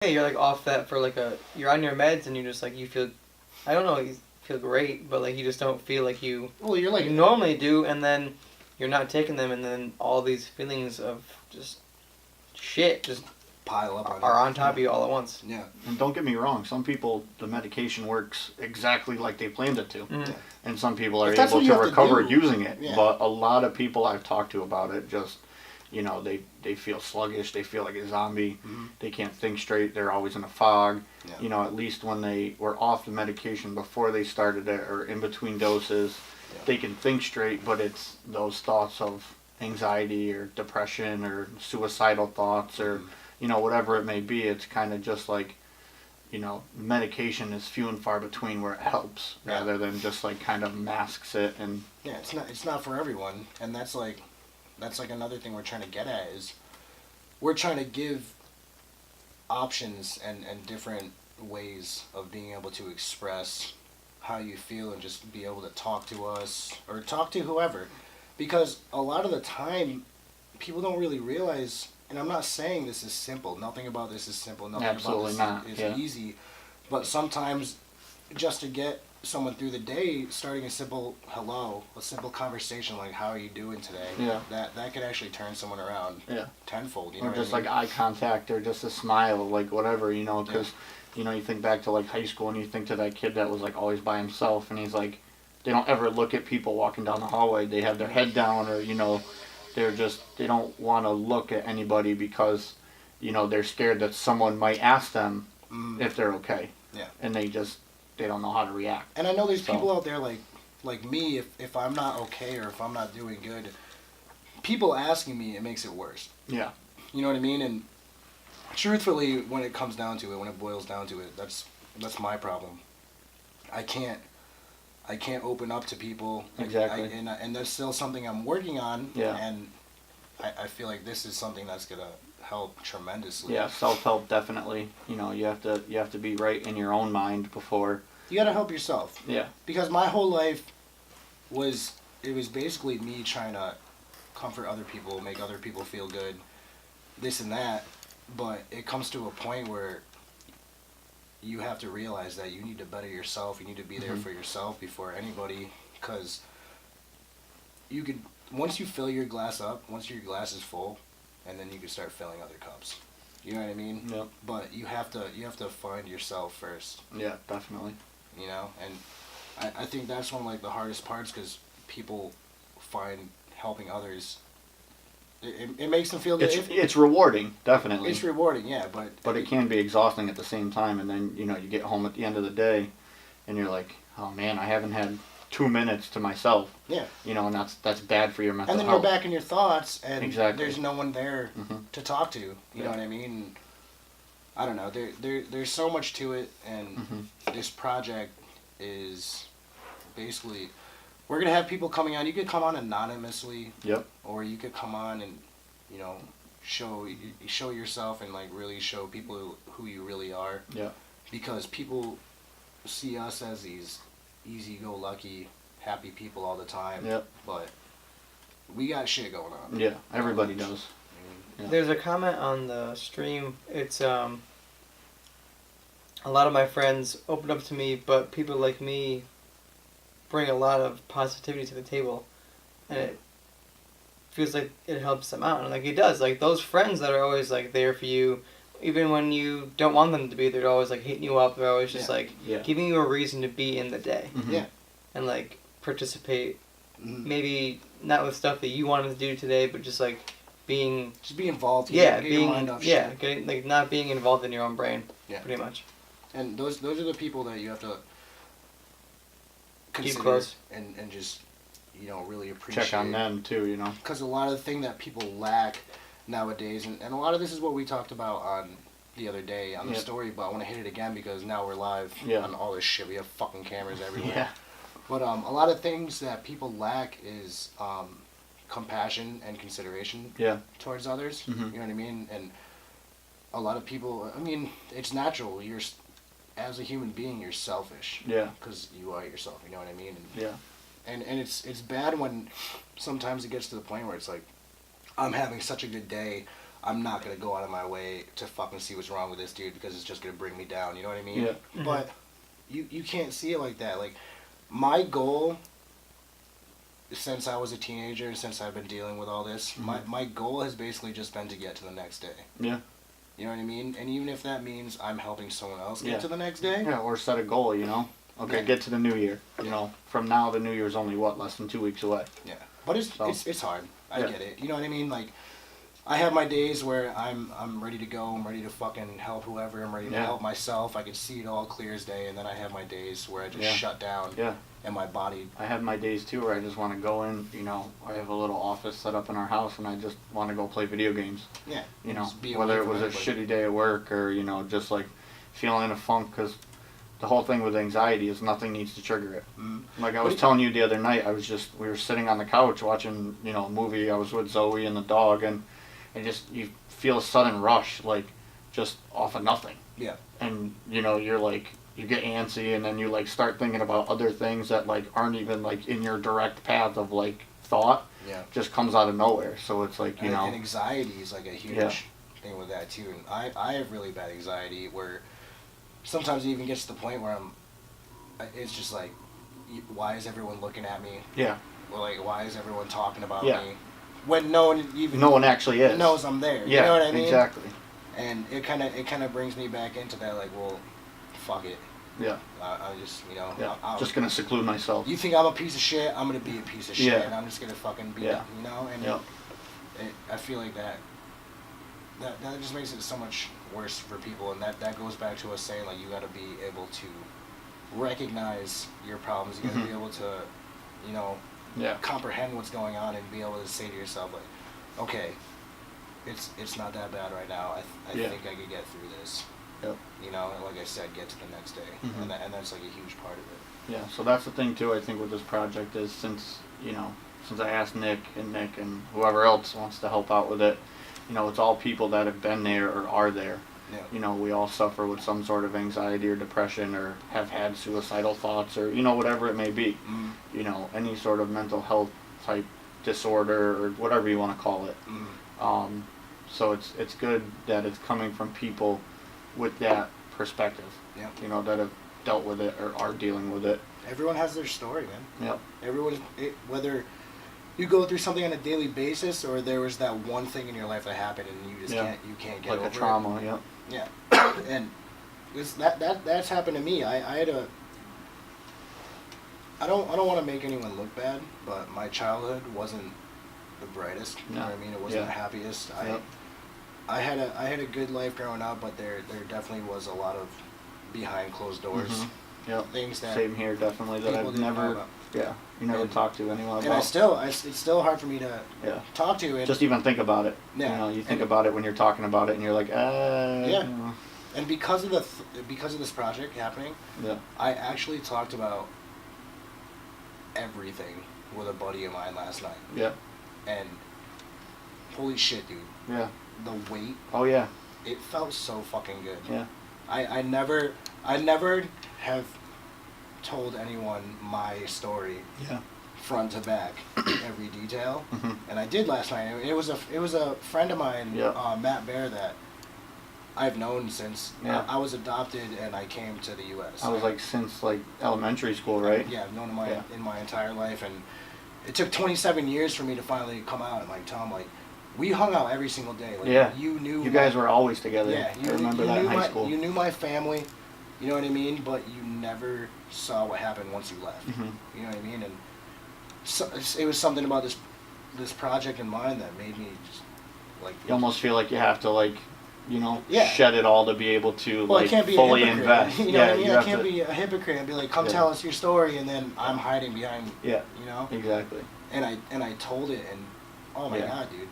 Yeah, you're like off that for like you're on your meds and you're just like you feel, I don't know, you feel great, but like you just don't feel like Well, you're like you normally do, and then you're not taking them, and then all these feelings of just shit just pile up on are you. on top of you all at once. Yeah. And don't get me wrong, some people, the medication works exactly like they planned it to. Mhm. And some people are If that's able what you to have to recover do, using it. yeah. But a lot of people I've talked to about it just, they feel sluggish, they feel like a zombie, they can't think straight, they're always in a fog. Yeah. At least when they were off the medication before they started it or in between doses, they can think straight, but it's those thoughts of anxiety or depression or suicidal thoughts or, whatever it may be. It's kind of just like, medication is few and far between where it helps rather than just like kind of masks it. And Yeah, it's not for everyone, and that's like another thing we're trying to get at is we're trying to give options and different ways of being able to express how you feel and just be able to talk to us or talk to whoever, because a lot of the time people don't really realize, and I'm not saying this is simple, nothing about this is simple, nothing Absolutely about not, this yeah. is easy, but sometimes just to get someone through the day, starting a simple hello, a simple conversation like how are you doing today, Yeah. that could actually turn someone around Yeah. tenfold, you or know just what I mean? like eye contact or just a smile, like whatever, because you think back to like high school and you think to that kid that was like always by himself and he's like, they don't ever look at people walking down the hallway, they have their head down, or they don't want to look at anybody because they're scared that someone might ask them if they're okay. Yeah. And they don't know how to react. And I know there's So- people out there like me, if I'm not okay or if I'm not doing good, people asking me, it makes it worse. Yeah. You know what I mean? And truthfully, when it comes down to it, when it boils down to it, that's my problem. I can't open up to people. Exactly. And that's still something I'm working on. Yeah. And I feel like this is something that's gonna help tremendously. Yeah, self-help definitely. You have to be right in your own mind before. You gotta help yourself. Yeah. Because my whole life was basically me trying to comfort other people, make other people feel good, this and that. But it comes to a point where you have to realize that you need to better yourself. You need to be there for yourself before anybody. Because you could, once you fill your glass up, once your glass is full, and then you can start filling other cups. You know what I mean? Yep. But you have to find yourself first. Yeah, definitely. And I think that's one of like the hardest parts, because people find helping others, it makes them feel good. It's rewarding, definitely. It's rewarding, yeah, But it can be exhausting at the same time, and then you get home at the end of the day, and you're like, oh man, I haven't had 2 minutes to myself. Yeah. And that's bad for your mental And then health. you're back in your thoughts, and Exactly. there's no one there Mhm. to talk to. You know what I mean? I don't know. There's so much to it, and this project is basically, we're gonna have people coming on. You could come on anonymously. Yep. Or you could come on and show yourself and like really show people who you really are. Yeah. Because people see us as these easy-go-lucky, happy people all the time. Yep. But we got shit going on. Yeah. Everybody does. Yeah. There's a comment on the stream. It's a lot of my friends open up to me, but people like me bring a lot of positivity to the table, and it feels like it helps them out. And like it does, like those friends that are always like there for you, even when you don't want them to be, they're always like hitting you up. They're always just like giving you a reason to be in the day. Mhm. Yeah. And like participate, maybe not with stuff that you wanted to do today, but just like being. Just be involved. Yeah, get your mind off shit. getting like not being involved in your own brain. Yeah. Pretty much. And those are the people that you have to consider close. and just really appreciate. Check on them too. Because a lot of the thing that people lack nowadays, and a lot of this is what we talked about on the other day on the story, but I want to hit it again because now we're live on all this shit. We have fucking cameras everywhere. Yeah. But a lot of things that people lack is compassion and consideration towards others. You know what I mean? And a lot of people, I mean, it's natural. As a human being, you're selfish. Yeah. Because you are yourself. You know what I mean? Yeah. And it's bad when sometimes it gets to the point where it's like, I'm having such a good day, I'm not gonna go out of my way to fucking see what's wrong with this dude because it's just gonna bring me down. You know what I mean? Yeah. Mhm. But you can't see it like that. Like my goal, since I was a teenager, since I've been dealing with all this, my goal has basically just been to get to the next day. Yeah. You know what I mean? And even if that means I'm helping someone else get Yeah. to the next day. Yeah, or set a goal, you know? Okay, Yeah. get to the new year. You know, from now, the new year's only, less than 2 weeks away. Yeah. But it's So- it's hard. I Yeah. get it. You know what I mean? Like, I have my days where I'm ready to go. I'm ready to fucking help whoever. I'm ready to Yeah. help myself. I can see it all clear as day. And then I have my days where I just Yeah. shut down. Yeah. And my body. I have my days too where I just want to go in, you know, I have a little office set up in our house and I just want to go play video games. Yeah. You know, Just be whether away it from was a everybody. shitty day at work or, you know, just like feeling in a funk, because the whole thing with anxiety is nothing needs to trigger it. Mm. Like I What was do you- telling you the other night, we were sitting on the couch watching, you know, a movie. I was with Zoe and the dog, and you feel a sudden rush, like just off of nothing. Yeah. And, you know, you're like, you get antsy, and then you like start thinking about other things that like aren't even like in your direct path of like thought. Yeah. Just comes out of nowhere. So it's like, you know, And anxiety is like a huge Yeah. thing with that too. And I have really bad anxiety where sometimes it even gets to the point where it's just like, why is everyone looking at me? yeah, Or like, why is everyone talking about Yeah. me? When no one even no one actually is. knows I'm there. Yeah, You know what I mean? exactly. And it kind of brings me back into that, like, well, fuck it. Yeah, I just, you know, yeah. I'll, Just gonna seclude myself. you think I'm a piece of shit, I'm gonna be a piece of shit, Yeah. and I'm just gonna fucking be, Yeah. you know, and Yeah. I feel like that just makes it so much worse for people, and that goes back to us saying, like, you gotta be able to recognize your problems, you gotta Mhm. be able to, you know, Yeah, comprehend what's going on and be able to say to yourself, like, okay, it's not that bad right now, I Yeah. think I could get through this. Yep. You know, and like I said, get to the next day, Mhm. and that's like a huge part of it. yeah. So that's the thing too. I think with this project is since I asked Nick and whoever else wants to help out with it, you know, it's all people that have been there or are there. Yeah. You know, we all suffer with some sort of anxiety or depression or have had suicidal thoughts or, you know, whatever it may be. Mm. You know, any sort of mental health type disorder or whatever you want to call it. Mm. So it's good that it's coming from people with that perspective. Yeah. You know, that have dealt with it or are dealing with it. Everyone has their story, man. Yep. Whether you go through something on a daily basis or there was that one thing in your life that happened and you just Yeah. can't get Like over a trauma. Yep. it. Yeah. And that's happened to me. I had a I don't want to make anyone look bad, but my childhood wasn't the brightest. You know No. what I mean? It wasn't Yeah. the happiest. Yep. I had a good life growing up, but there definitely was a lot of behind closed doors Mhm. Yep. things that Same here, definitely, that people I've didn't know never, about. yeah, you never And- talked to anyone And about. it's still hard for me to Yeah. talk to. And, Just even think about it. Yeah. You know, you think And- about it when you're talking about it and you're like, Yeah. you know. and because of because of this project happening, Yeah. I actually talked about everything with a buddy of mine last night. Yeah. And holy shit, dude, Yeah. the weight, Oh yeah. it felt so fucking good. Yeah. I never have told anyone my story Yeah. front to back, every detail, Mhm. and I did last night. It was a friend of mine, Yeah. Matt Bear, that I've known since Yeah. I was adopted and I came to the U.S. I was like since like elementary school, right? Yeah, I've known him Yeah. in my entire life, and it took 27 years for me to finally come out and like tell him, like, we hung out every single day. Like, Yeah. you knew You guys were always together. Yeah, I remember that in knew high my, school. You knew my family, you know what I mean, but you never saw what happened once you left. Mhm. You know what I mean, and so, it was something about this project in mind that made me just like. You almost feel like you have to like, you know, Yeah. shed it all to be able to Well, I like can't be fully a hypocrite. invest. You know Yeah, what I mean? you I have can't to. be a hypocrite and be like, "Come Yeah. tell us your story," and then I'm hiding behind. Yeah. You know. Exactly. And I told it, and oh my Yeah. god, dude,